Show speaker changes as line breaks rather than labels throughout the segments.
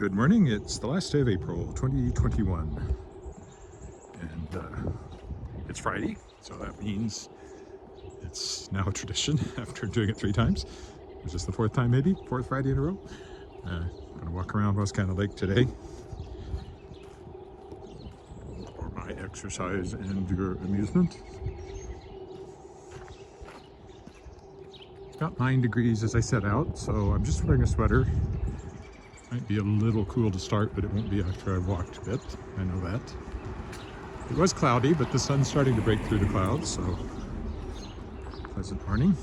Good morning, it's the last day of April 2021 and it's Friday, so that means it's now a tradition after doing it 3 times. Is this the 4th time, maybe? 4th Friday in a row? I'm going to walk around Wascana Lake today for my exercise and your amusement. It's about 9 degrees as I set out, so I'm just wearing a sweater. Might be a little cool to start, but it won't be after I've walked a bit. I know that. It was cloudy, but the sun's starting to break through the clouds, so pleasant morning.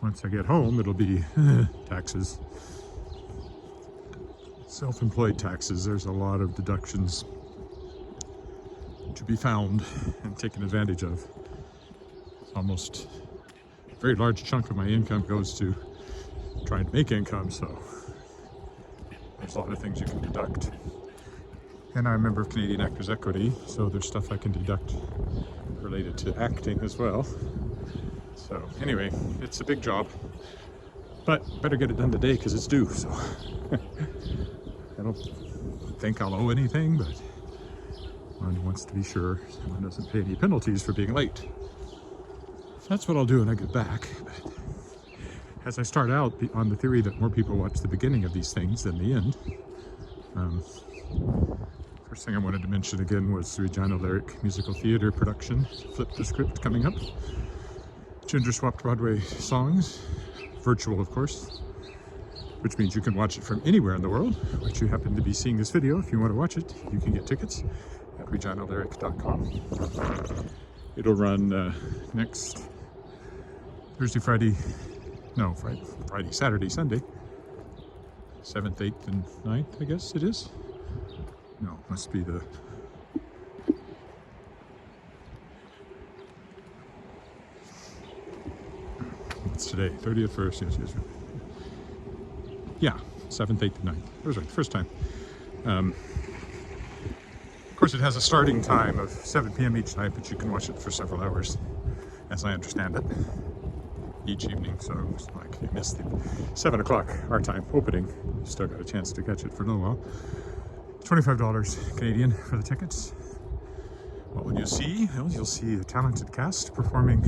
Once I get home, it'll be taxes. Self-employed taxes. There's a lot of deductions to be found and taken advantage of. Almost a very large chunk of my income goes to trying to make income, so there's a lot of things you can deduct. And I'm a member of Canadian Actors Equity, so there's stuff I can deduct related to acting as well. So anyway, it's a big job, but better get it done today because it's due, so I don't think I'll owe anything, but one wants to be sure someone doesn't pay any penalties for being late. That's what I'll do when I get back. But as I start out on the theory that more people watch the beginning of these things than the end, first thing I wanted to mention again was the Regina Lyric musical theater production, Flip the Script, coming up. Gender swapped Broadway songs, virtual of course, which means you can watch it from anywhere in the world. Which you happen to be seeing this video, if you want to watch it, you can get tickets at reginalyric.com. It'll run next Thursday, Friday, Saturday, Sunday, 7th, 8th, and 9th, I guess it is. No, must be the... It's today, 30th, 1st, yes. Yeah, 7th, 8th, and 9th. I was right, first time. Of course, it has a starting time of 7 p.m. each night, but you can watch it for several hours, as I understand it, each evening. So it's like you missed the 7 o'clock our time opening. You still got a chance to catch it for a little while. $25 Canadian for the tickets. What will you see? Well, you'll see a talented cast performing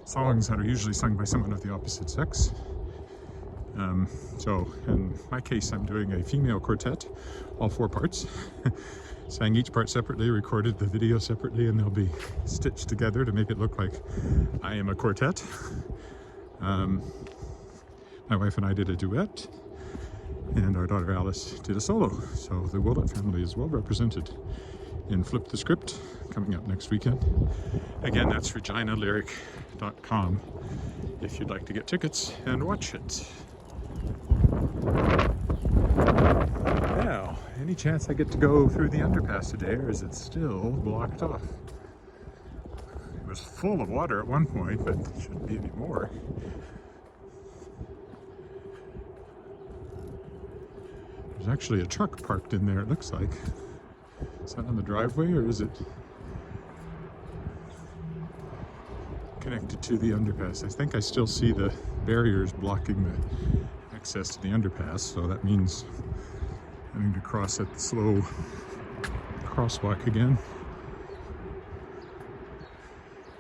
songs that are usually sung by someone of the opposite sex. So in my case, I'm doing a female quartet, all 4 parts. Sang each part separately, recorded the video separately, and they'll be stitched together to make it look like I am a quartet. My wife and I did a duet, and our daughter Alice did a solo. So the Willett family is well represented in Flip the Script, coming up next weekend. Again, that's reginalyric.com if you'd like to get tickets and watch it. Now, any chance I get to go through the underpass today, or is it still blocked off? It was full of water at one point, but there shouldn't be any more. There's actually a truck parked in there, it looks like. Is that on the driveway, or is it connected to the underpass? I think I still see the barriers blocking the access to the underpass, so that means having to cross at the slow crosswalk again.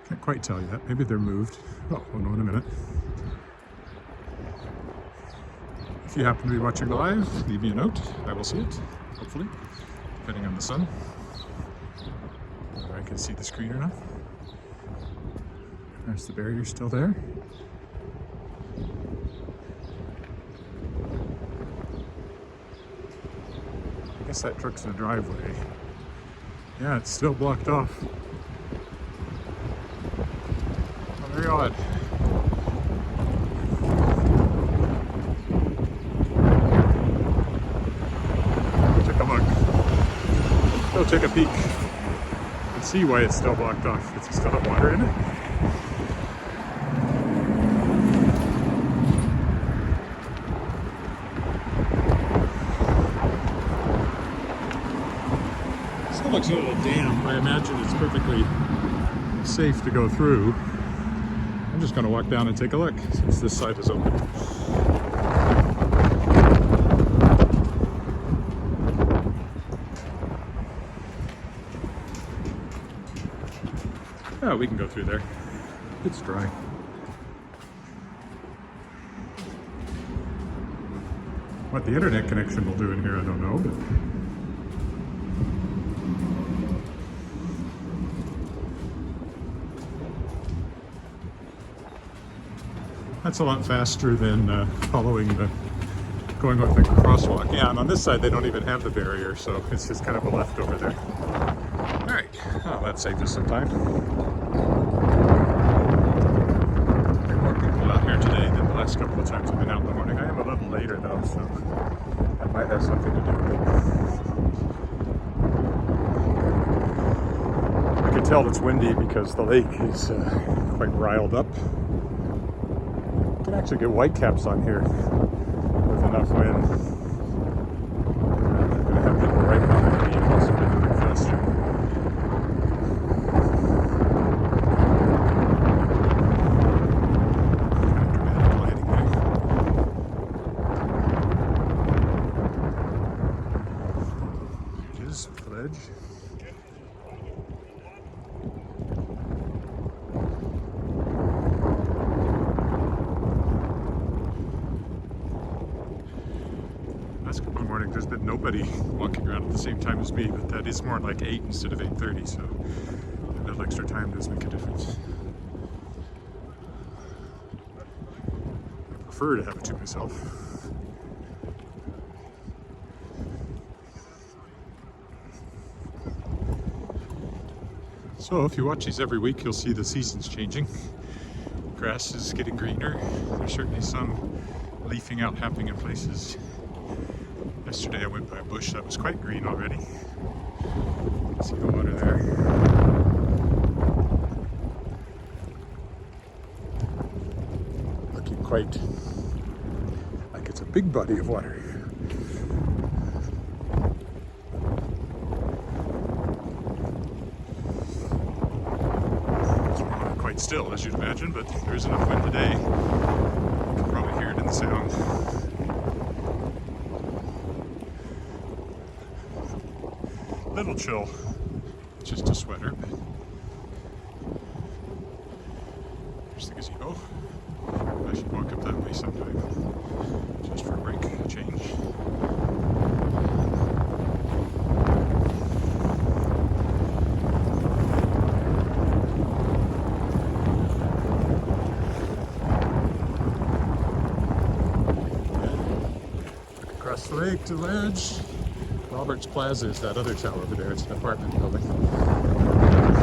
Can't quite tell yet. Maybe they're moved. Oh, we'll know in a minute. If you happen to be watching live, leave me a note. I will see it, hopefully, depending on the sun. Whether I can see the screen or not. There's the barrier still there. I guess that truck's in the driveway. Yeah, it's still blocked off. Oh, very odd. Take a look. Go take a peek and see why it's still blocked off. Does it still have water in it? Still looks a little damp. I imagine it's perfectly safe to go through. I'm just going to walk down and take a look since this side is open. Oh, we can go through there. It's dry. What the internet connection will do in here, I don't know, but that's a lot faster than following the going with the crosswalk. Yeah, and on this side they don't even have the barrier, so it's just kind of a leftover there. All right, oh, that saved us some time. There are more people out here today than the last couple of times I've been out in the morning. I am a little later though, so that might have something to do with it. I can tell it's windy because the lake is quite riled up. You can actually get whitecaps on here with enough wind. I'm going to have people right behind me and also be moving faster. Kind of dramatic lighting there. There it is, the ledge. Good morning. There's been nobody walking around at the same time as me, but that is more like 8 instead of 8:30, so a little extra time does make a difference. I prefer to have it to myself. So if you watch these every week, you'll see the seasons changing. Grass is getting greener. There's certainly some leafing out happening in places. Yesterday I went by a bush that was quite green already. You can see the water there. Looking quite like it's a big body of water. It's not quite still, as you'd imagine, but there is enough wind today. You can probably hear it in the sound. Little chill, just a sweater, but there's the gazebo. I should walk up that way sometime, just for a break, a change. Look across the lake to the ledge. Roberts Plaza is that other tower over there. It's an apartment building.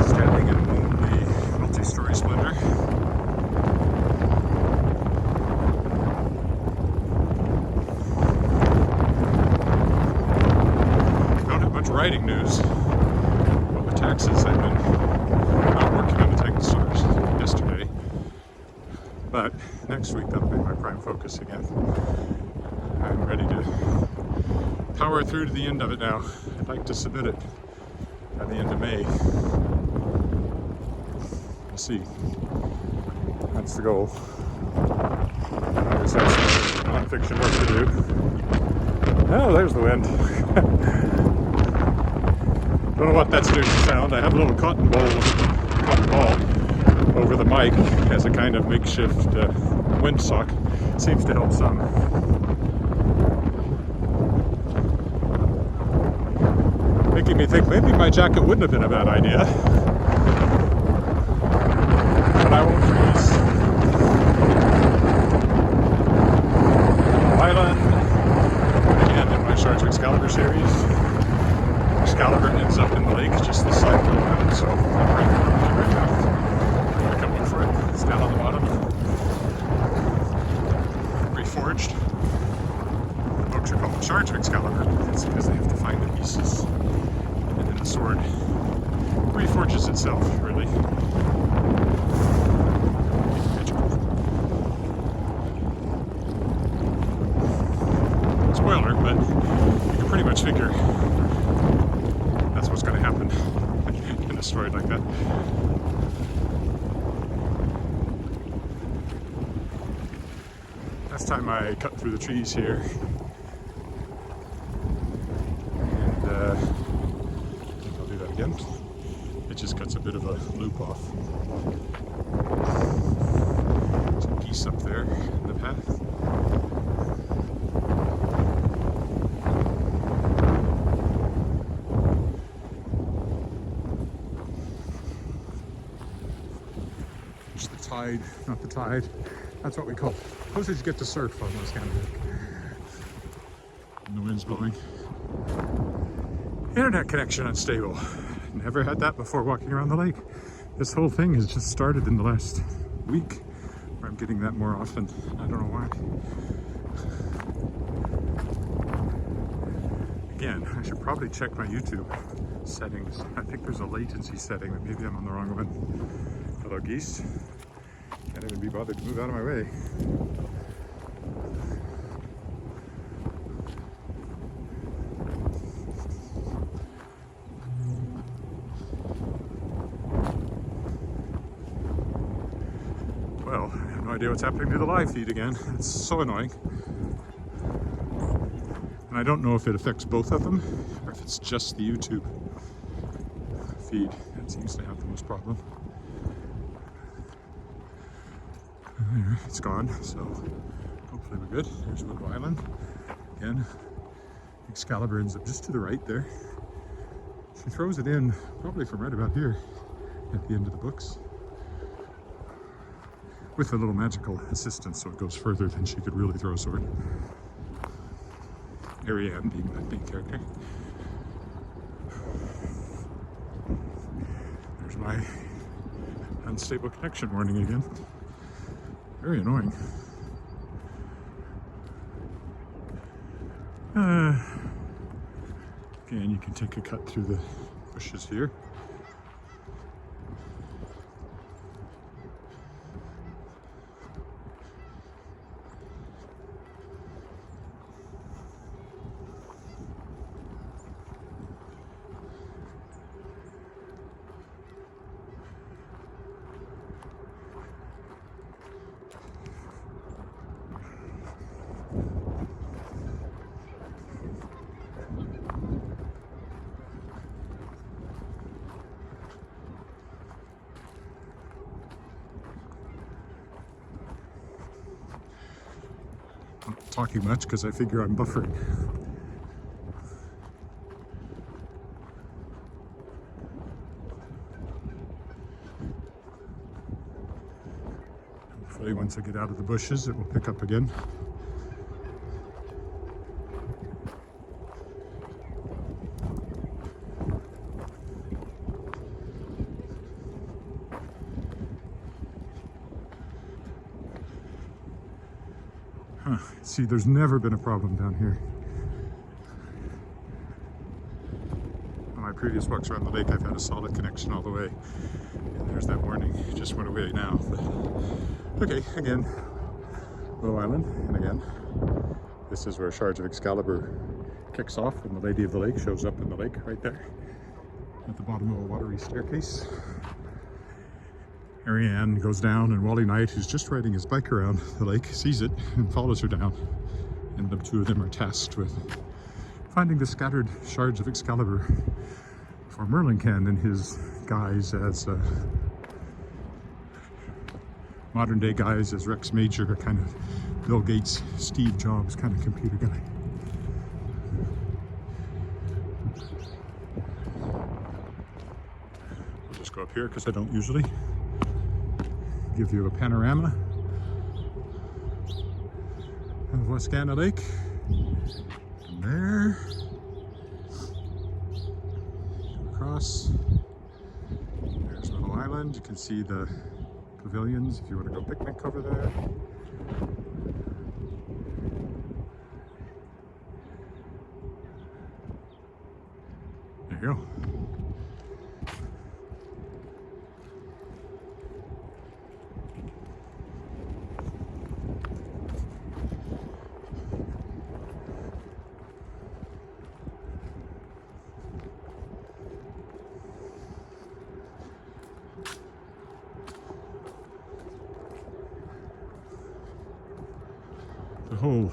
Standing in the multi-story splendor. Don't have much writing news. Well, with taxes, I've been out working on the Titan stores yesterday. But next week, that'll be my prime focus again. I'm ready to power through to the end of it now. I'd like to submit it by the end of May. We'll see. That's the goal. I always have some non-fiction work to do. Oh, there's the wind. Don't know what that's doing to sound. I have a little cotton ball over the mic as a kind of makeshift windsock. Seems to help some. Making me think maybe my jacket wouldn't have been a bad idea. But I won't freeze. Island. Again, in my Star Trek Excalibur series. Excalibur ends up in the lake just this side of the island, so I'm right now. I can look for it. It's down on the bottom. Reforged. The books are called Star Trek Excalibur. It's because they have to find the pieces. The sword reforges itself, really. Magical. Spoiler, but you can pretty much figure that's what's going to happen in a story like that. Last time I cut through the trees here, and just cuts a bit of a loop off. Some geese up there in the path. It's the tide, not the tide. That's what we call it. Closest you get to surf on Wascana Lake. And the wind's blowing. Internet connection unstable. Never had that before walking around the lake. This whole thing has just started in the last week, where I'm getting that more often. I don't know why. Again, I should probably check my YouTube settings. I think there's a latency setting, but maybe I'm on the wrong one. Hello, geese. Can't even be bothered to move out of my way. Well, I have no idea what's happening to the live feed again. It's so annoying. And I don't know if it affects both of them or if it's just the YouTube feed that seems to have the most problem. There, it's gone, so hopefully we're good. There's Wood Island. Again, Excalibur ends up just to the right there. She throws it in probably from right about here at the end of the books, with a little magical assistance, so it goes further than she could really throw a sword. Ariane being the main character. There's my unstable connection warning again. Very annoying. Again, you can take a cut through the bushes here. I'm not talking much because I figure I'm buffering. Hopefully once I get out of the bushes it will pick up again. See, there's never been a problem down here. On my previous walks around the lake, I've had a solid connection all the way. And there's that warning. It just went away now. But, okay, again, Low Island, and again, this is where Shards of Excalibur kicks off, and the Lady of the Lake shows up in the lake right there at the bottom of a watery staircase. Ariane goes down, and Wally Knight, who's just riding his bike around the lake, sees it and follows her down. And the two of them are tasked with finding the scattered shards of Excalibur for Merlincan in his guise as modern day guise as Rex Major, a kind of Bill Gates, Steve Jobs kind of computer guy. I'll just go up here because I don't usually. Give you a panorama of Wascana Lake. And there, across, there's Little Island. You can see the pavilions if you want to go picnic over there. There you go. The whole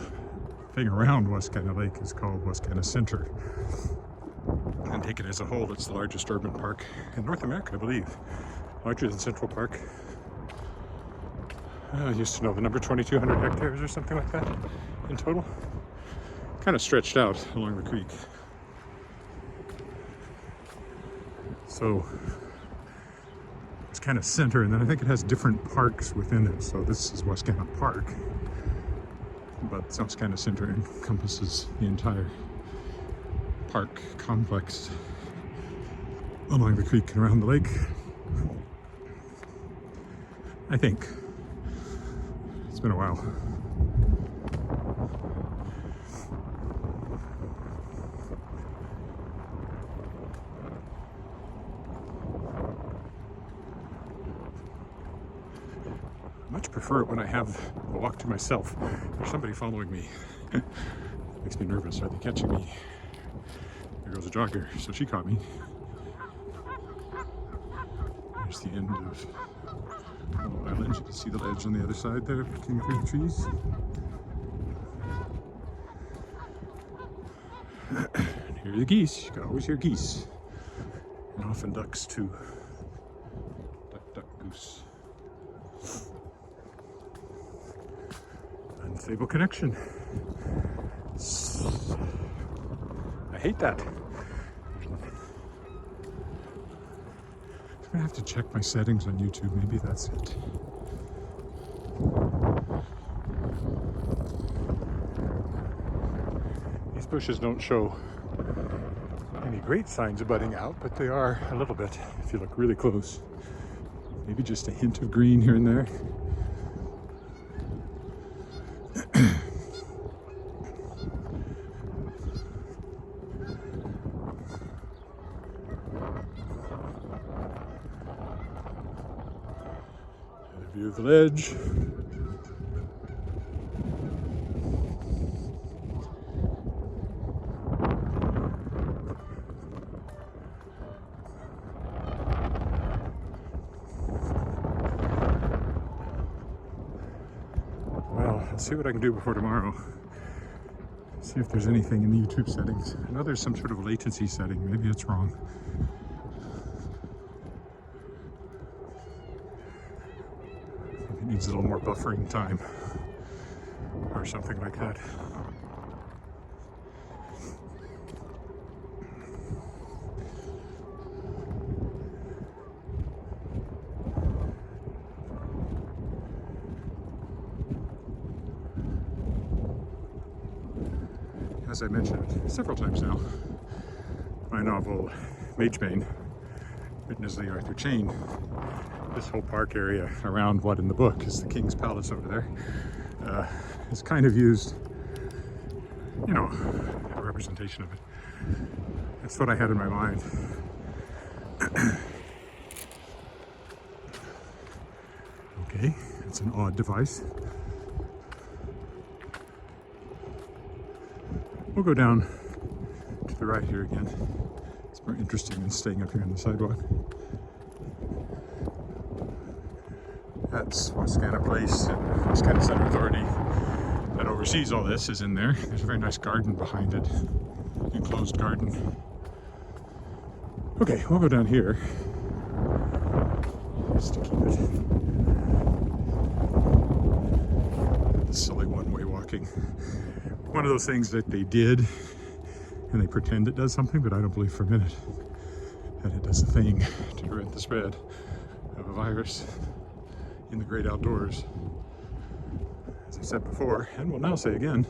thing around Wascana Lake is called Wascana Center. And taken as a whole, it's the largest urban park in North America, I believe. Larger than Central Park. I used to know the number, 2,200 hectares or something like that in total. Kind of stretched out along the creek. So it's kind of center, and then I think it has different parks within it. So this is Wascana Park, but Wascana Center encompasses the entire park complex along the creek and around the lake. I think. It's been a while. I much prefer it when I have a walk to myself. There's somebody following me. Makes me nervous. Are they catching me? There goes a jogger. So she caught me. There's the end of the little island. You can see the ledge on the other side there, looking through the trees. And here are the geese. You can always hear geese. And often ducks too. Duck, duck, goose. Unstable connection. I hate that. I'm gonna have to check my settings on YouTube. Maybe that's it. These bushes don't show any great signs of budding out, but they are a little bit if you look really close. Maybe just a hint of green here and there. View of the ledge. Well, let's see what I can do before tomorrow. See if there's anything in the YouTube settings. I know there's some sort of latency setting. Maybe it's wrong. It needs a little more buffering time or something like that. As I mentioned several times now, my novel Magebane, written as Lee Arthur Chane, this whole park area around what in the book is the King's Palace over there, is kind of used, you know, a representation of it. That's what I had in my mind. Okay, it's an odd device. We'll go down to the right here again. It's more interesting than staying up here on the sidewalk. That's Wascana Place, and Wascana Center Authority that oversees all this is in there. There's a very nice garden behind it, enclosed garden. Okay, we'll go down here just to keep it. This silly one-way walking. One of those things that they did, and they pretend it does something, but I don't believe for a minute that it does a thing to prevent the spread of a virus in the great outdoors. As I said before, and will now say again,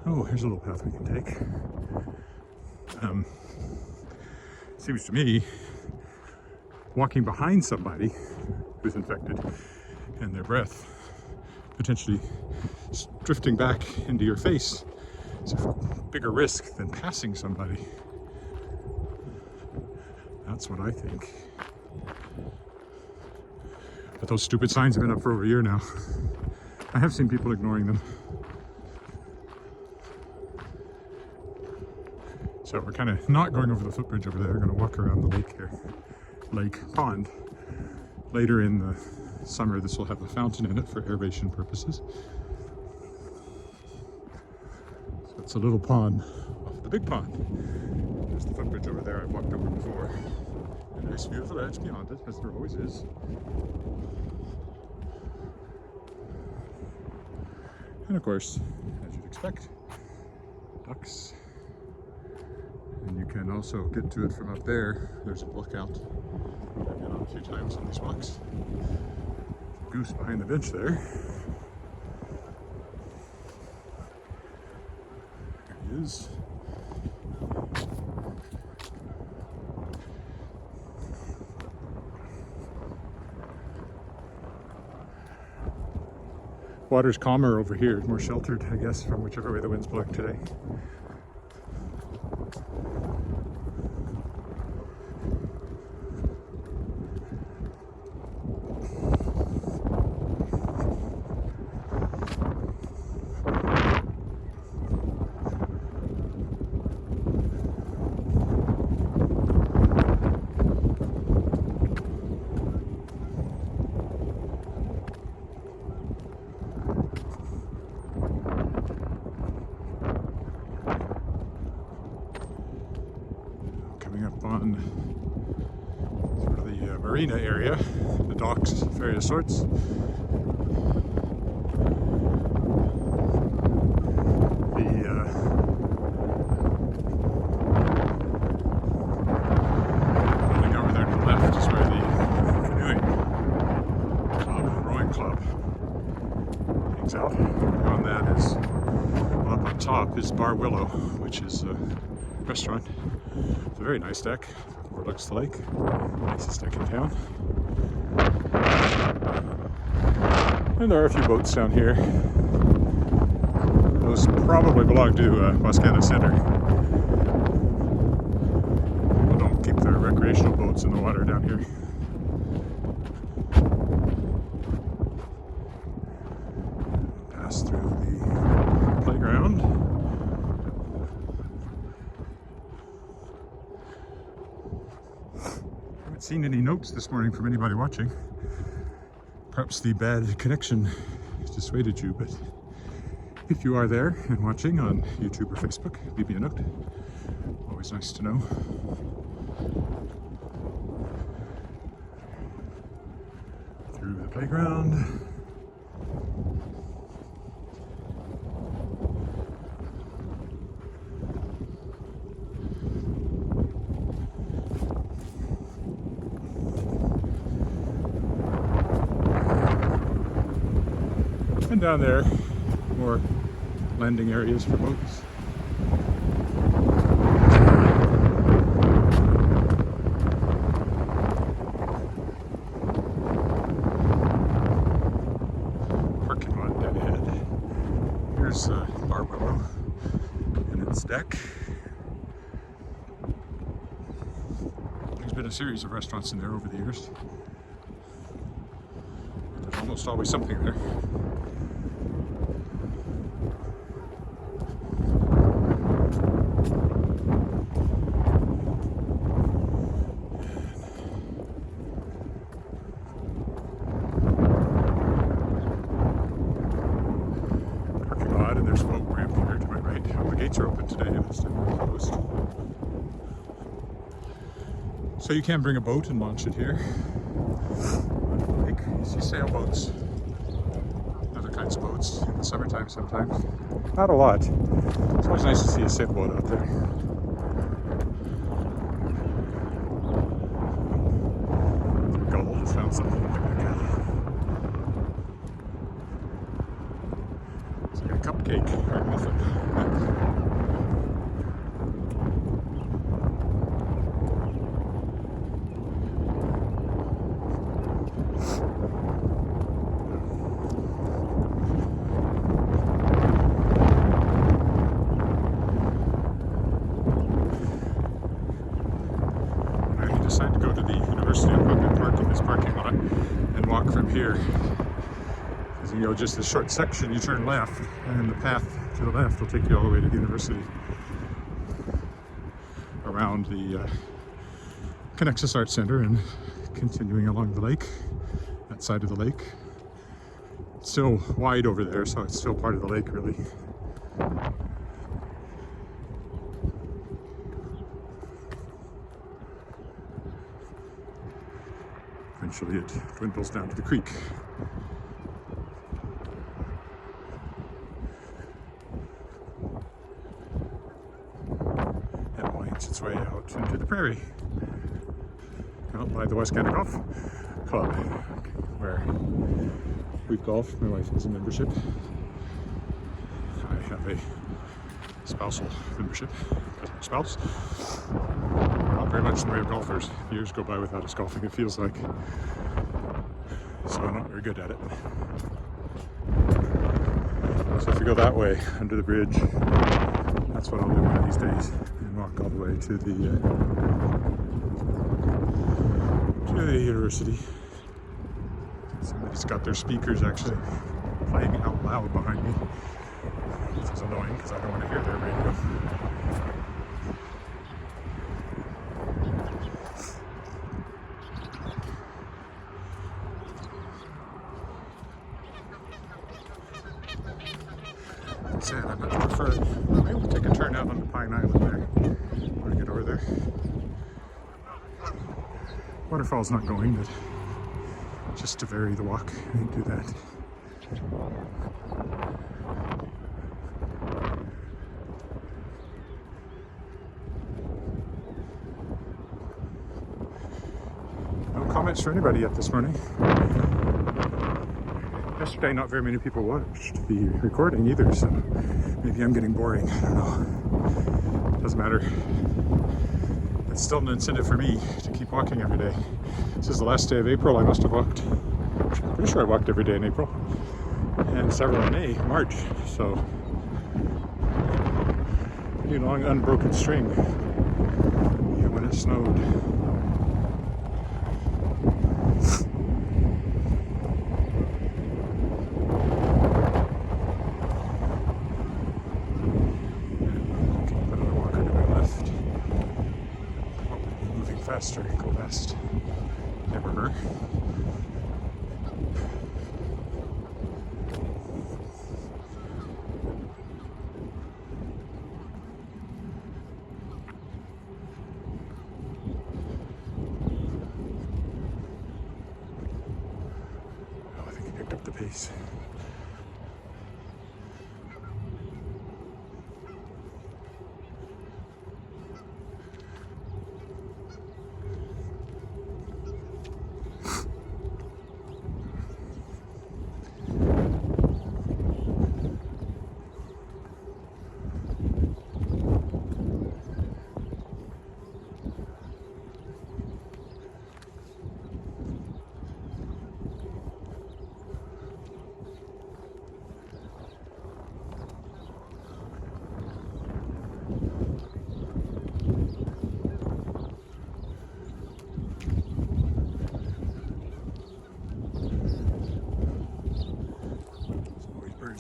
oh, here's a little path we can take. Seems to me, walking behind somebody who's infected and their breath potentially drifting back into your face is a bigger risk than passing somebody. That's what I think. But those stupid signs have been up for over a year now. I have seen people ignoring them. So we're kind of not going over the footbridge over there. We're going to walk around the lake here. Lake pond. Later in the summer, this will have a fountain in it for aeration purposes. So it's a little pond off the big pond. There's the footbridge over there I've walked over before. A nice view of the ledge beyond it, as there always is. And of course, as you'd expect, ducks. And you can also get to it from up there. There's a lookout. I've been on a few times on these walks. Goose behind the bench there. There he is. Water's calmer over here, more sheltered, I guess, from whichever way the wind's blowing today. Up on sort of the marina area, the docks of various sorts. The building over there to the left is where the canoeing club, rowing club, hangs out. On that is, well, up on top is Bar Willow, which is a restaurant. It's a very nice deck, overlooks the lake, nicest deck in town. And there are a few boats down here. Those probably belong to Wascana Center. People don't keep their recreational boats in the water down here. Pass through the playground. Seen any notes this morning from anybody watching. Perhaps the bad connection dissuaded you, but if you are there and watching on YouTube or Facebook, leave me a note. Always nice to know. Through the playground. And down there, more landing areas for boats. Parking lot dead ahead. Here's Bar Willow and its deck. There's been a series of restaurants in there over the years. There's almost always something there. And there's a boat ramp here to my right. Oh, the gates are open today, last time they were closed. So you can bring a boat and launch it here. Like, you see sailboats, other kinds of boats in the summertime sometimes. Not a lot. It's always nice to see a sailboat out there. Gull has found something like that. Cupcake or muffin. I decided to go to the University of Public Park in this parking lot and walk from here. You know, just a short section, you turn left, and the path to the left will take you all the way to the university. Around the Connexus Art Center and continuing along the lake, that side of the lake. It's still wide over there, so it's still part of the lake, really. eventually it dwindles down to the creek. And winds its way out into the prairie, out by the Wascana Golf Club, where we've golfed. My wife has a membership. I have a spousal membership because I'm a spouse. We're not very much in the way of golfers. Years go by without us golfing, it feels like. So I'm not very good at it. So if you go that way under the bridge, that's what I'll do one of these days, and walk all the way to the university. Somebody's got their speakers actually playing out loud behind me, which is annoying because I don't want to hear their radio. Sad, I much prefer. Well, maybe we'll take a turn out on the Pine Island there when we get over there. Waterfall's not going, but just to vary the walk, I can do that. No comments for anybody yet this morning. Yesterday, not very many people watched the recording either, so maybe I'm getting boring. I don't know. Doesn't matter. It's still an incentive for me to keep walking every day. This is the last day of April. I must have walked. I'm pretty sure I walked every day in April, and several in May, March. So, pretty long unbroken string. Even when it snowed. Faster, go west. Never her. Oh, I think he picked up the pace.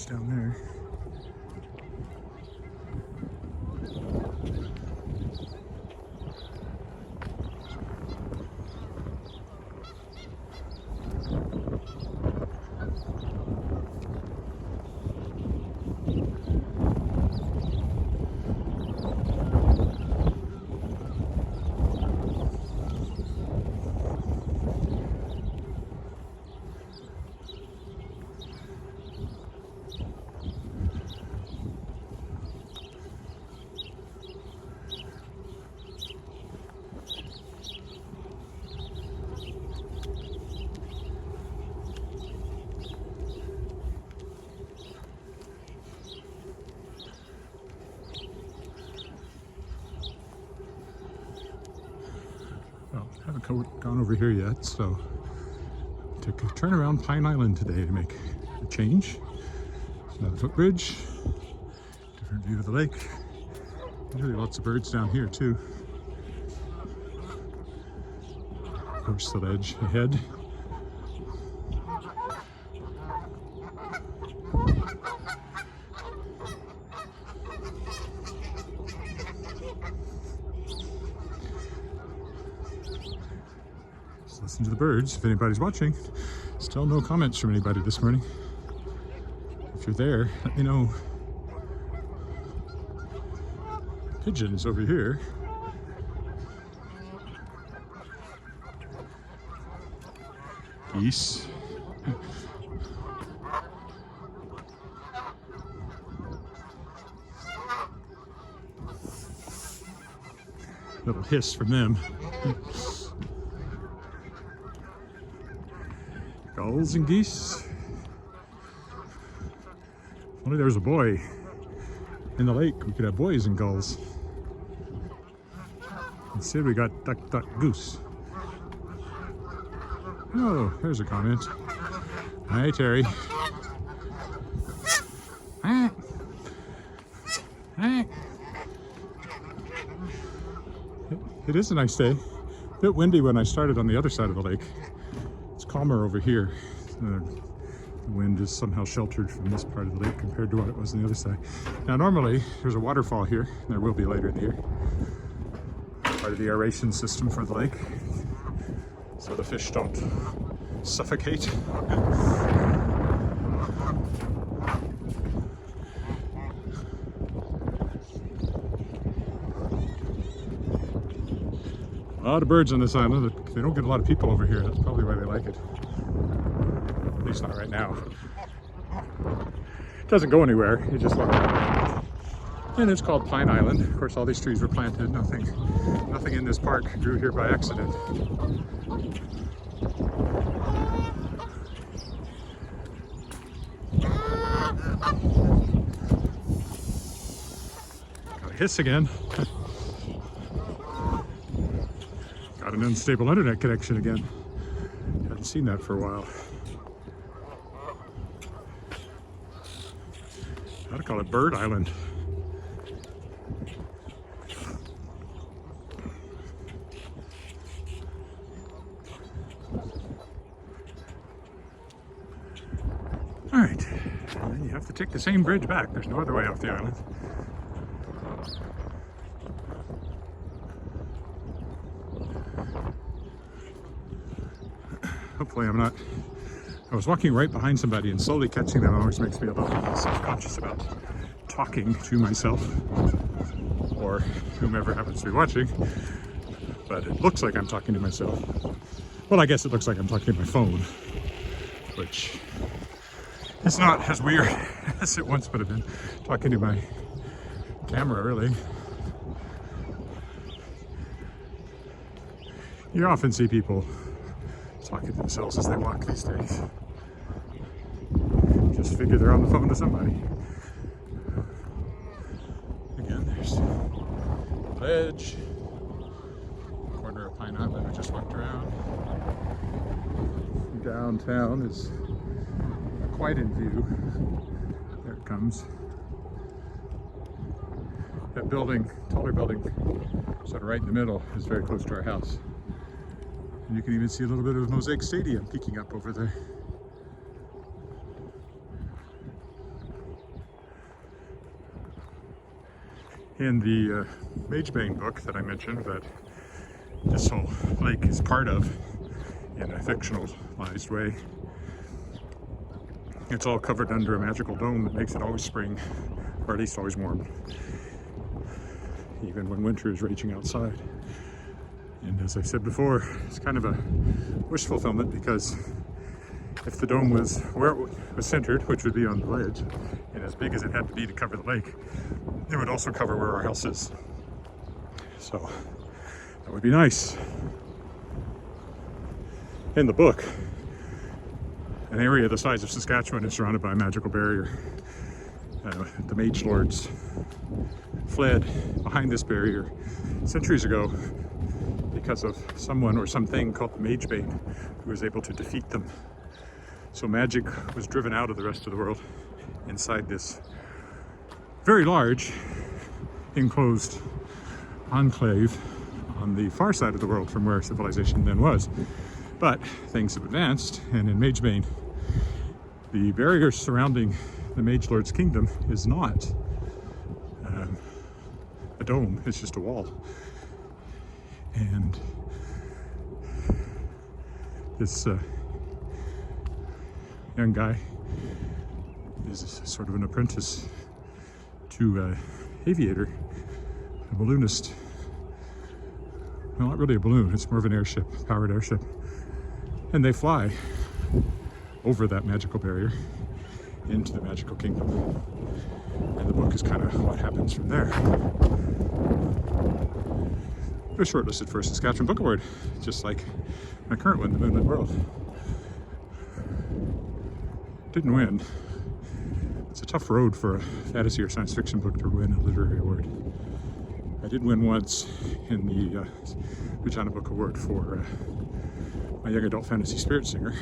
Down there. Well, I haven't gone over here yet, so took a turn around Pine Island today to make a change. Another footbridge, different view of the lake. There's really lots of birds down here too. Of course, the ledge ahead. Listen to the birds if anybody's watching. Still no comments from anybody this morning. If you're there, let me know. Pigeons over here. Geese. Little hiss from them. Gulls and geese. If only there was a boy in the lake, we could have boys and gulls. Instead we got duck, duck, goose. Oh, there's a comment. Hi, Terry. It is a nice day. A bit windy when I started on the other side of the lake. It's calmer over here. The wind is somehow sheltered from this part of the lake compared to what it was on the other side. Now normally there's a waterfall here, and there will be later in the year. Part of the aeration system for the lake, so the fish don't suffocate. A lot of birds on this island. They don't get a lot of people over here. That's probably why they like it. At least not right now. It doesn't go anywhere. You just look. And it's called Pine Island. Of course, all these trees were planted. Nothing in this park grew here by accident. Got a hiss again. Got an unstable internet connection again. Haven't seen that for a while. Gotta call it Bird Island. All right, and then you have to take the same bridge back. There's no other way off the island. Hopefully I'm not. I was walking right behind somebody, and slowly catching them always makes me a little self-conscious about talking to myself or whomever happens to be watching. But it looks like I'm talking to myself. Well, I guess it looks like I'm talking to my phone, which is not as weird as it once would have been. Talking to my camera, really. You often see people talking to themselves as they walk these days. Just figure they're on the phone to somebody. Again, there's the ledge, corner of Pine Island we just walked around. Downtown is quite in view. There it comes. That building, taller building, sort of right in the middle, is very close to our house. And you can even see a little bit of Mosaic Stadium peeking up over there. In the Magebane book that I mentioned, that this whole lake is part of in a fictionalized way, it's all covered under a magical dome that makes it always spring, or at least always warm, even when winter is raging outside. And as I said before, it's kind of a wish fulfillment, because if the dome was where it was centered, which would be on the ledge, and as big as it had to be to cover the lake, it would also cover where our house is. So that would be nice. In the book, an area the size of Saskatchewan is surrounded by a magical barrier. The mage lords fled behind this barrier centuries ago because of someone or something called the Magebane who was able to defeat them. So magic was driven out of the rest of the world inside this very large enclosed enclave on the far side of the world from where civilization then was. But things have advanced, and in Magebane, the barrier surrounding the Mage Lord's kingdom is not a dome, it's just a wall. And this young guy is sort of an apprentice to an aviator, a balloonist. Well, not really a balloon, it's more of an airship, powered airship. And they fly over that magical barrier into the magical kingdom. And the book is kind of what happens from there. It was shortlisted for a Saskatchewan Book Award, just like my current one, The Moonlit World. Didn't win. It's a tough road for a fantasy or science fiction book to win a literary award. I did win once in the Regina Book Award for my young adult fantasy spirit singer.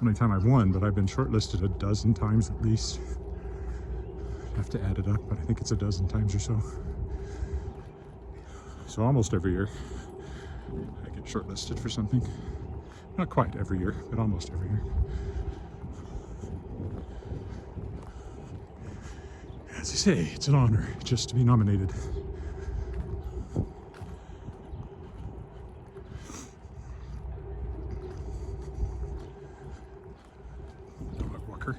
Only time I've won, but I've been shortlisted a dozen times at least. I have to add it up, but I think it's a dozen times or so. So almost every year I get shortlisted for something. Not quite every year, but almost every year. As I say, it's an honor just to be nominated. Dog walker.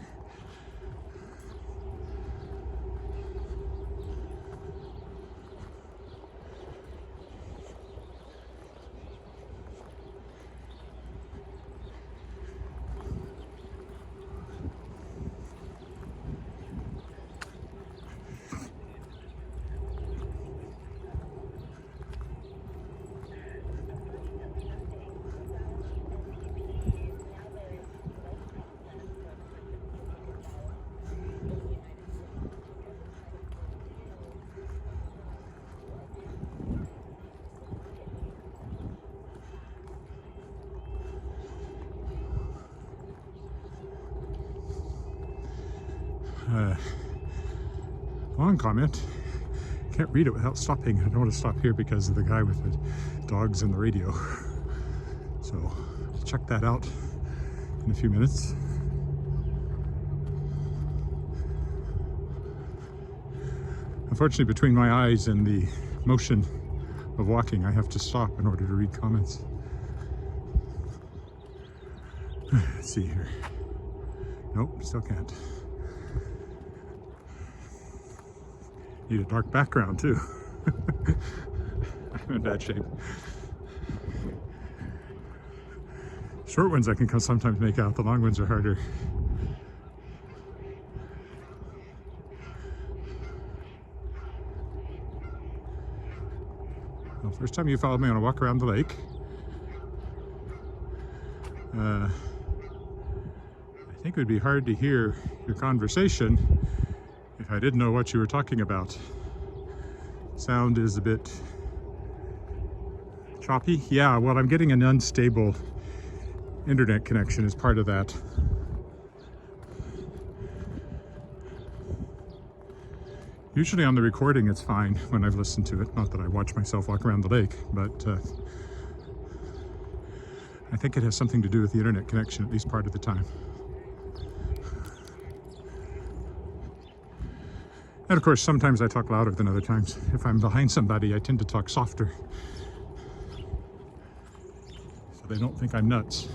Long comment. Can't read it without stopping. I don't want to stop here because of the guy with the dogs and the radio. So I'll check that out in a few minutes. Unfortunately, between my eyes and the motion of walking, I have to stop in order to read comments. Let's see here. Nope, still can't. Need a dark background too. I'm in bad shape. Short ones I can sometimes make out, the long ones are harder. Well, first time you followed me on a walk around the lake. I think it would be hard to hear your conversation if I didn't know what you were talking about. Sound is a bit choppy. Yeah, well, I'm getting an unstable internet connection as part of that. Usually on the recording it's fine when I've listened to it. Not that I watch myself walk around the lake, but I think it has something to do with the internet connection, at least part of the time. And of course, sometimes I talk louder than other times. If I'm behind somebody, I tend to talk softer, so they don't think I'm nuts.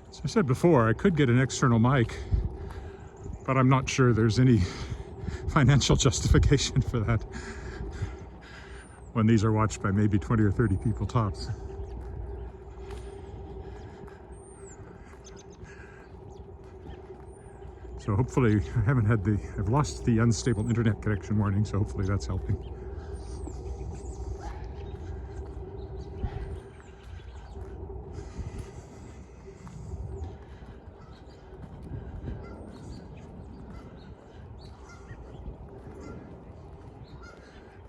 As I said before, I could get an external mic, but I'm not sure there's any financial justification for that when these are watched by maybe 20 or 30 people tops. So hopefully I've lost the unstable internet connection warning, so hopefully that's helping.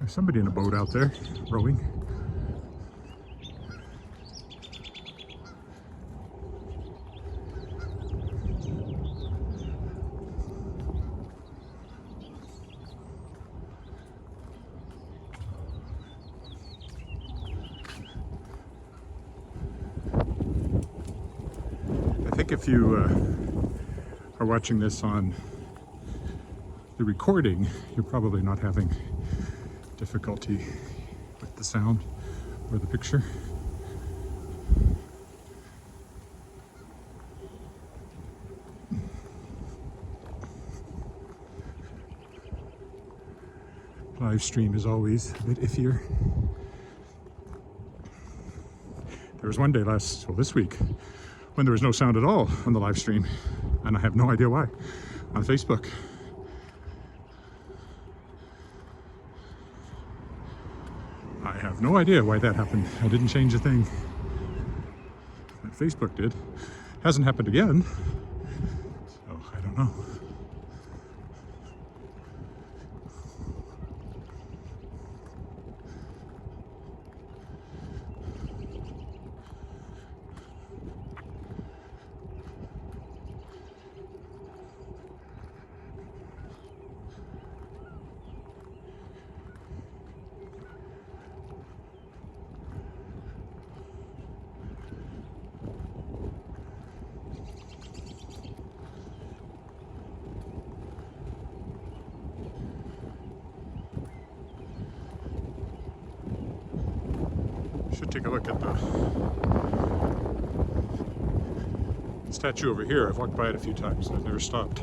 There's somebody in a boat out there, rowing. I think if you are watching this on the recording, you're probably not having difficulty with the sound or the picture. live stream is always a bit iffier. There was one day this week, when there was no sound at all on the live stream, and I have no idea why, on Facebook. I have no idea why that happened. I didn't change a thing. But Facebook did. Hasn't happened again, so I don't know. Should take a look at the statue over here. I've walked by it a few times and I've never stopped.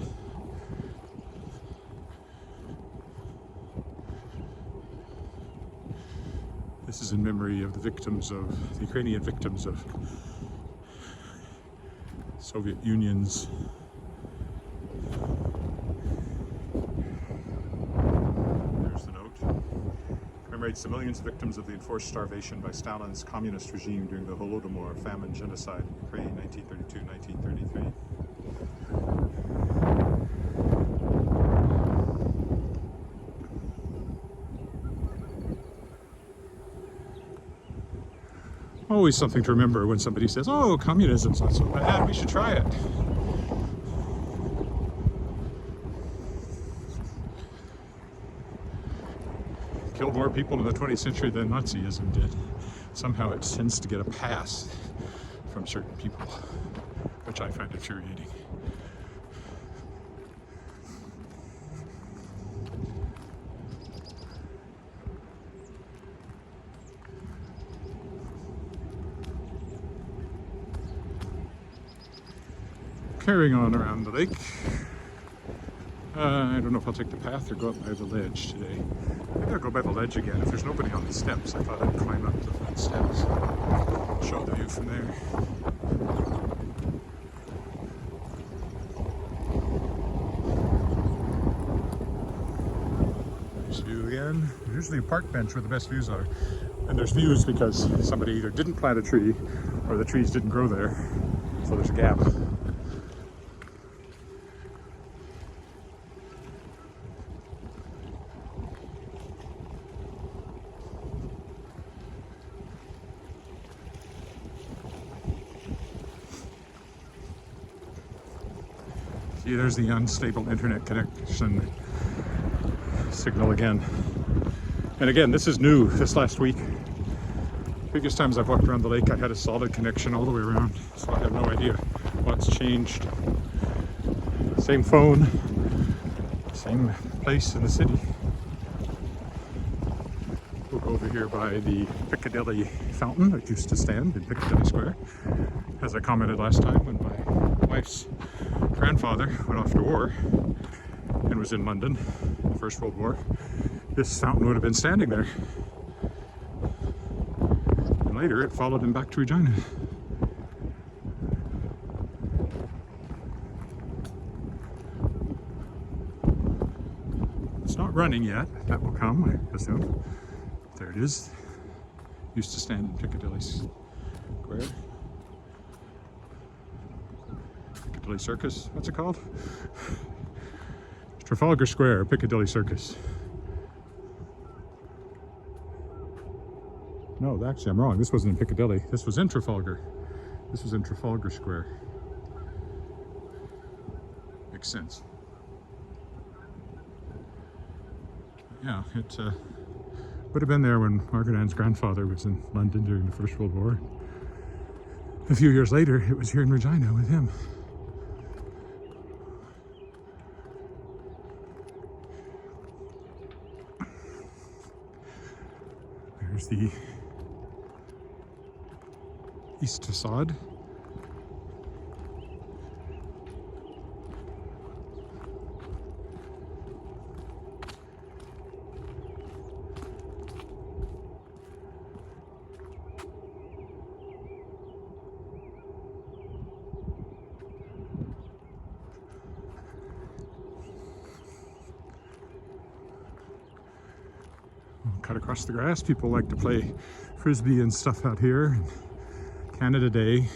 This is in memory of the Ukrainian victims of Soviet Union's commemorates the millions of victims of the enforced starvation by Stalin's communist regime during the Holodomor famine genocide in Ukraine, 1932-1933. Always something to remember when somebody says, "Oh, communism's not so bad, we should try it." Killed more people in the 20th century than Nazism did. Somehow it tends to get a pass from certain people, which I find infuriating. Carrying on around the lake. I don't know if I'll take the path or go up by the ledge today. I think I'll go by the ledge again. If there's nobody on the steps, I thought I'd climb up the front steps. Show the view from there. There's view again. There's usually a park bench where the best views are. And there's views because somebody either didn't plant a tree or the trees didn't grow there. So there's a gap. See, there's the unstable internet connection signal again. And again, this is new, this last week. Previous times I've walked around the lake, I had a solid connection all the way around, so I have no idea what's changed. Same phone, same place in the city. We'll go over here by the Piccadilly fountain that used to stand in Piccadilly Square. As I commented last time when my wife's grandfather went off to war and was in London in the First World War, this fountain would have been standing there. And later it followed him back to Regina. It's not running yet. That will come, I assume. There it is. Used to stand in Piccadilly Square. Piccadilly Circus, what's it called? Trafalgar Square, Piccadilly Circus. No, actually I'm wrong. This wasn't in Piccadilly. This was in Trafalgar. This was in Trafalgar Square. Makes sense. Yeah, it would have been there when Margaret Ann's grandfather was in London during the First World War. A few years later, it was here in Regina with him. There's the East Facade. cut across the grass. People like to play frisbee and stuff out here. And Canada Day,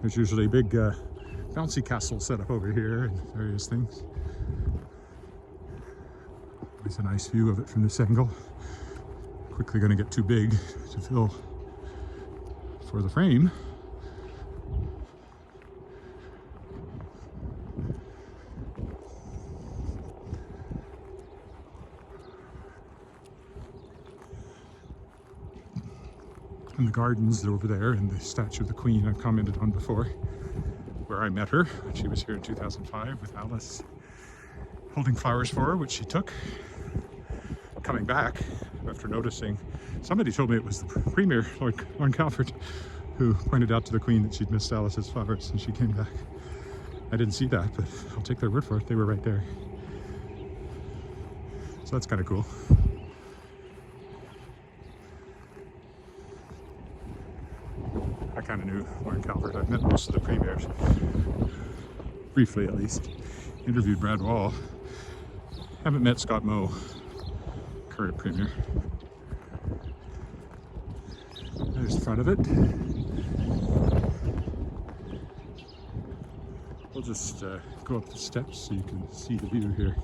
there's usually a big bouncy castle set up over here and various things. There's a nice view of it from this angle. Quickly going to get too big to fill for the frame. And the gardens over there, and the statue of the Queen I've commented on before, where I met her when she was here in 2005 with Alice, holding flowers for her, which she took. Coming back after noticing, somebody told me it was the Premier, Lord Calvert, who pointed out to the Queen that she'd missed Alice's flowers, and she came back. I didn't see that, but I'll take their word for it. They were right there. So that's kind of cool. I kind of knew Lord Calvert. I've met most of the premiers, briefly at least. Interviewed Brad Wall. Haven't met Scott Moe, current premier. There's the front of it. We'll just go up the steps so you can see the view here.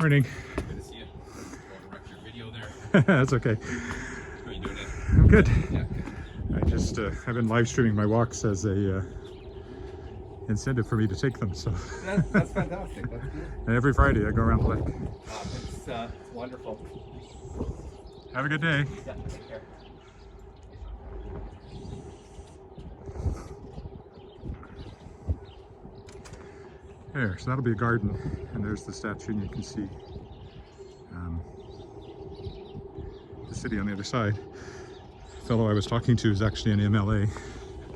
Morning.
Good to see you. I'll direct your video there.
That's okay.
How are you doing it?
I'm good.
Yeah.
I just I've been live streaming my walks as a incentive for me to take them. So
That's fantastic. That's good.
and every Friday I go around the lake.
It's wonderful.
Have a good day.
Yeah, take care.
There, so that'll be a garden, and there's the statue, and you can see the city on the other side. The fellow I was talking to is actually an MLA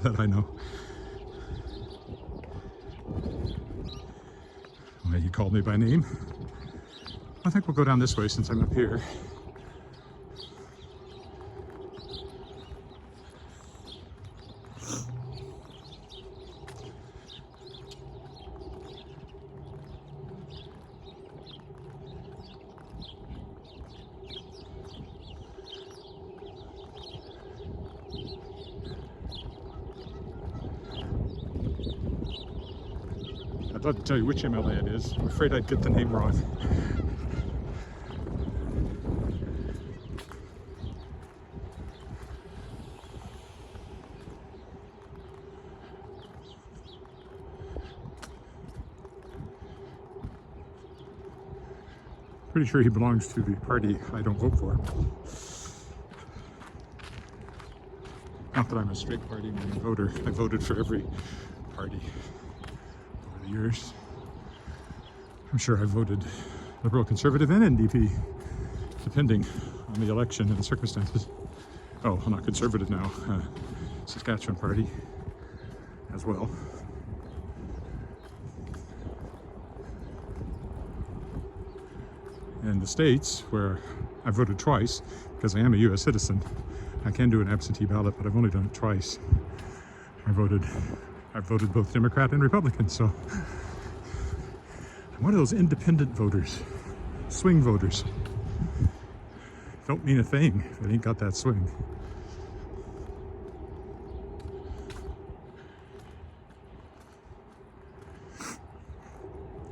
that I know. Well, he called me by name. I think we'll go down this way since I'm up here. I'd love to tell you which MLA it is. I'm afraid I'd get the name wrong. Pretty sure he belongs to the party I don't vote for. Not that I'm a straight party voter. I voted for every party over the years. I'm sure I voted Liberal, Conservative, and NDP, depending on the election and the circumstances. Oh, I'm not Conservative now. Saskatchewan party as well. In the States, where I voted twice, because I am a US citizen, I can do an absentee ballot, but I've only done it twice. I voted both Democrat and Republican, so I'm one of those independent voters, swing voters. Don't mean a thing if it ain't got that swing.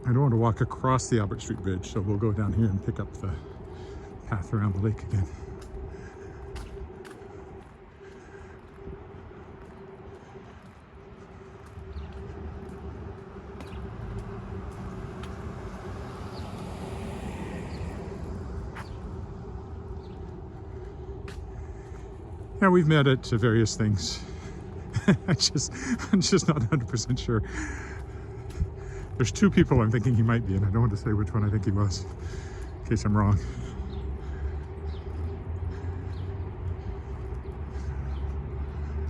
I don't want to walk across the Albert Street Bridge, so we'll go down here and pick up the path around the lake again. Yeah, we've met at various things. I'm just not 100% sure. There's two people I'm thinking he might be, and I don't want to say which one I think he was, in case I'm wrong.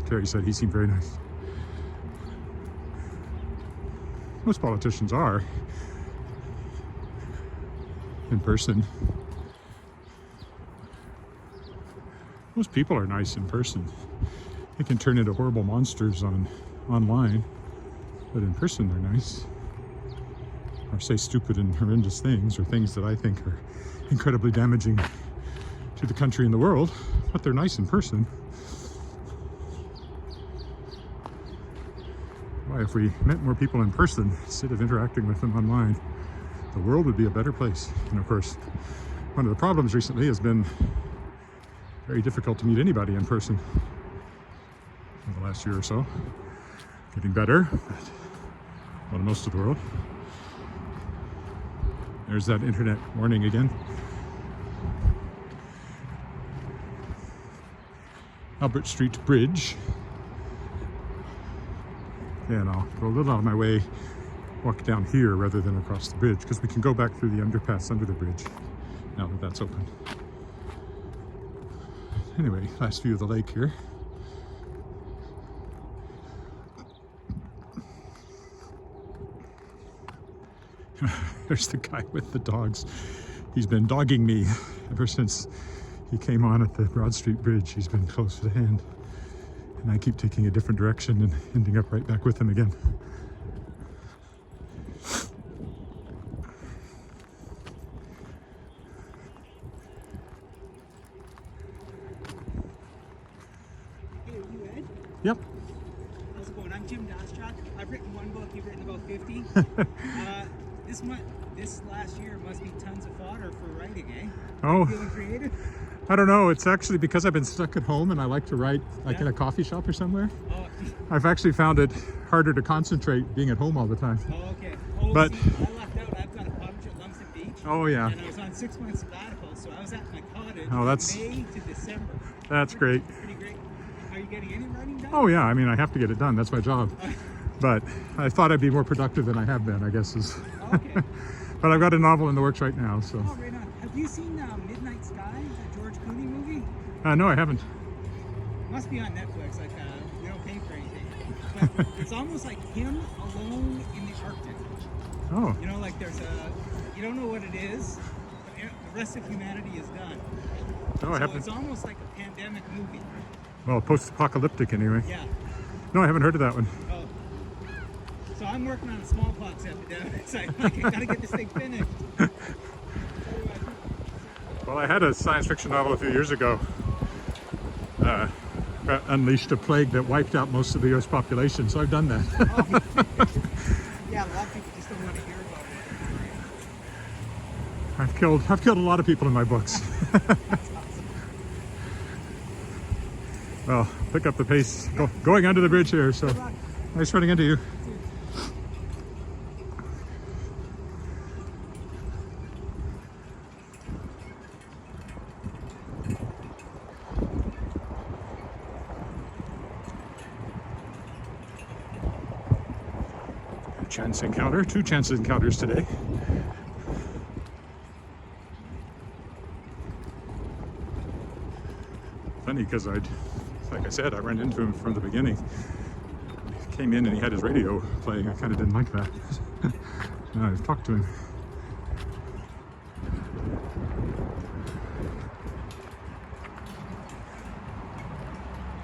Terry said he seemed very nice. Most politicians are, in person. Most people are nice in person. They can turn into horrible monsters online. but in person they're nice. Or say stupid and horrendous things, or things that I think are incredibly damaging to the country and the world, but they're nice in person. Why, if we met more people in person instead of interacting with them online, the world would be a better place. And of course, one of the problems recently has been very difficult to meet anybody in person in the last year or so. Getting better, but well, most of the world. There's that internet warning again. Albert Street Bridge. Yeah, and I'll go a little out of my way, walk down here rather than across the bridge, because we can go back through the underpass under the bridge now that that's open. Anyway, last view of the lake here. There's the guy with the dogs. He's been dogging me ever since he came on at the Broad Street Bridge. He's been close to hand. And I keep taking a different direction and ending up right back with him again.
Hey, are you Ed?
Yep.
How's it going? I'm Jim Daschak. I've written one book, you've written about 50. This last year must be tons of fodder for writing, eh?
Oh.
Feeling creative?
I don't know. It's actually because I've been stuck at home and I like to write like in a coffee shop or somewhere.
Oh,
I've actually found it harder to concentrate being at home all the time.
okay. Oh,
But-
see, I lucked out. I've got a cottage at Lumsden Beach.
Oh yeah,
And I was on 6 months sabbatical, so I was at my cottage
Oh, that's-
from May to December.
that's great.
Pretty great. Are you getting any writing done?
Oh yeah, I mean I have to get it done. That's my job. But I thought I'd be more productive than I have been, I guess is.
Okay.
But I've got a novel in the works right now, so.
Oh, right on. Have you seen Midnight Sky, the George Clooney movie?
No, I haven't.
Must be on Netflix, like they don't pay for anything. But it's almost like him alone in the Arctic.
Oh,
You know, like you don't know what it is, but the rest of humanity is done.
no, I
So
haven't.
it's almost like a pandemic movie.
Well, post-apocalyptic anyway.
Yeah.
No, I haven't heard of that one.
Oh. So I'm working on a smallpox epidemic. So I gotta get this thing finished.
Well, I had a science fiction novel a few years ago. Unleashed a plague that wiped out most of the U.S. population, so I've done that.
Yeah, a lot of people just don't want to hear about it.
I've killed a lot of people in my books. Well, pick up the pace. Going under the bridge here, so nice running into you. Chance encounter, 2 chance encounters today. Funny because like I said, I ran into him from the beginning. He came in and he had his radio playing. I kind of didn't like that. Now I've talked to him.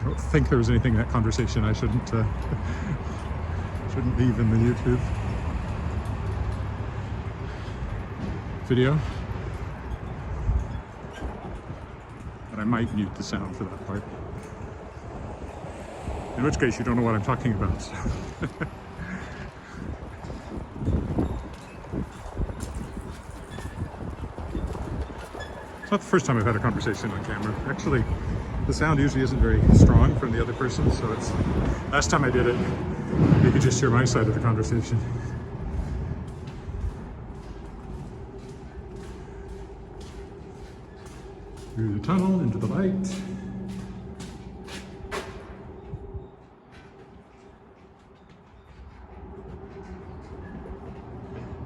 I don't think there was anything in that conversation I shouldn't leave in the YouTube video. But I might mute the sound for that part. In which case you don't know what I'm talking about. So. It's not the first time I've had a conversation on camera. Actually, the sound usually isn't very strong from the other person, so it's last time I did it, you could just hear my side of the conversation. Through the tunnel, into the light.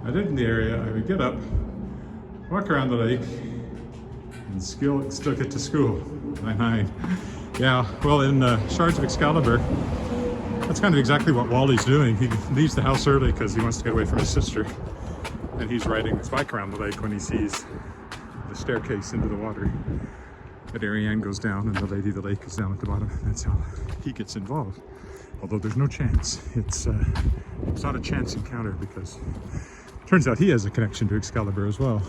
I lived in the area. I would get up, walk around the lake, and still get to school by 9. Yeah, well, in Shards of Excalibur, that's kind of exactly what Wally's doing. He leaves the house early because he wants to get away from his sister. And he's riding his bike around the lake when he sees the staircase into the water. That Ariane goes down and the Lady of the Lake is down at the bottom. That's how he gets involved. Although there's no chance. It's not a chance encounter because it turns out he has a connection to Excalibur as well.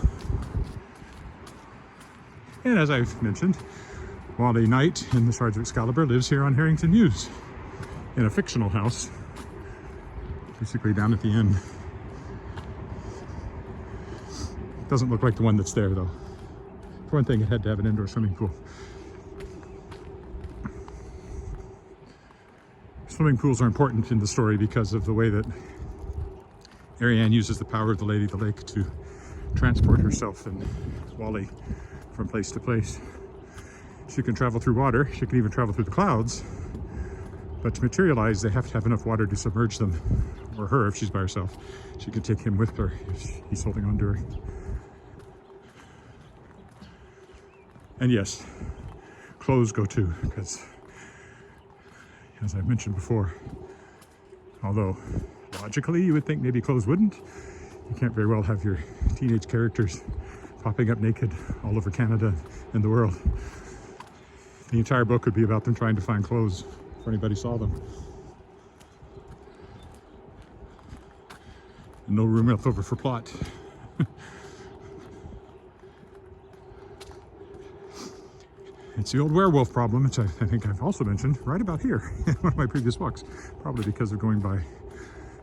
And as I've mentioned, Wally Knight in the Shards of Excalibur lives here on Harrington Mews in a fictional house, basically down at the end. Doesn't look like the one that's there though. For one thing, it had to have an indoor swimming pool. Swimming pools are important in the story because of the way that Ariane uses the power of the Lady of the Lake to transport herself and Wally from place to place. She can travel through water, she can even travel through the clouds, but to materialize they have to have enough water to submerge them, or her if she's by herself. She can take him with her if he's holding on to her. And yes, clothes go too, because as I've mentioned before, although logically you would think maybe clothes wouldn't, you can't very well have your teenage characters popping up naked all over Canada and the world. The entire book would be about them trying to find clothes if anybody saw them. And no room left over for plot. It's the old werewolf problem, which I think I've also mentioned right about here in one of my previous walks, probably because of going by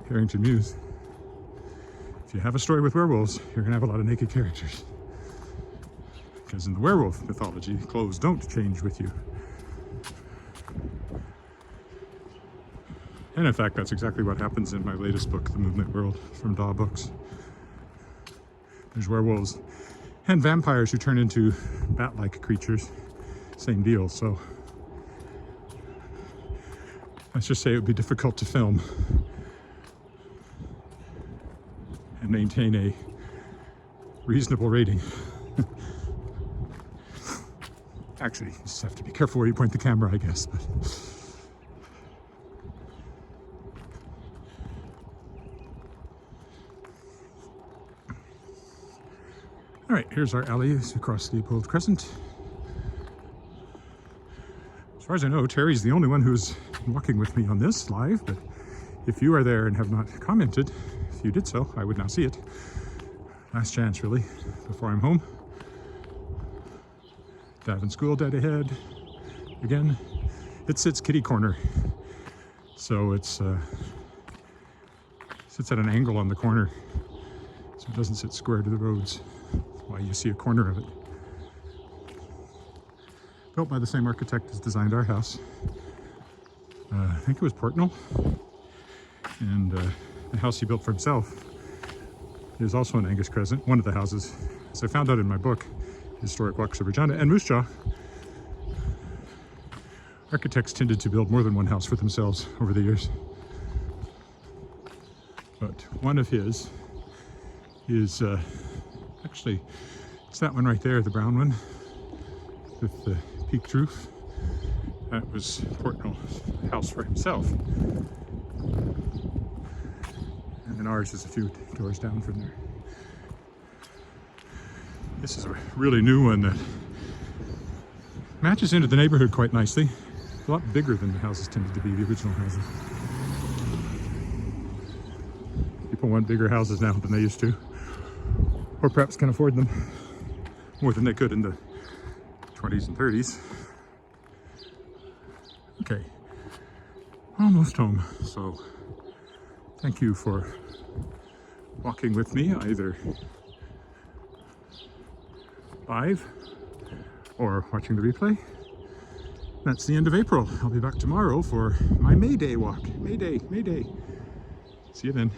Harrington Mews. If you have a story with werewolves, you're gonna have a lot of naked characters. Because in the werewolf mythology, clothes don't change with you. And in fact, that's exactly what happens in my latest book, The Movement World, from Daw Books. There's werewolves and vampires who turn into bat-like creatures. Same deal, so let's just say it would be difficult to film and maintain a reasonable rating. Actually, you just have to be careful where you point the camera, I guess. But all right, here's our alley across the Leopold Crescent. As far as I know, Terry's the only one who's walking with me on this live, but if you are there and have not commented, if you did so, I would now see it. Last chance, really, before I'm home. Davin School dead ahead. Again, it sits kitty corner, so it's sits at an angle on the corner, so it doesn't sit square to the roads. That's why you see a corner of it. Built by the same architect as designed our house. I think it was Portnell. And the house he built for himself is also an Angus Crescent, one of the houses. As I found out in my book, Historic Walks of Regina and Moose Jaw, architects tended to build more than one house for themselves over the years. But one of his is actually, it's that one right there, the brown one with the peaked roof. That was Portnell's house for himself. And then ours is a few doors down from there. This is a really new one that matches into the neighborhood quite nicely. A lot bigger than the houses tended to be, the original houses. People want bigger houses now than they used to, or perhaps can afford them more than they could in the 20s and 30s. Okay, almost home. So thank you for walking with me, either live or watching the replay. That's the end of April. I'll be back tomorrow for my May Day walk. May Day, May Day. See you then.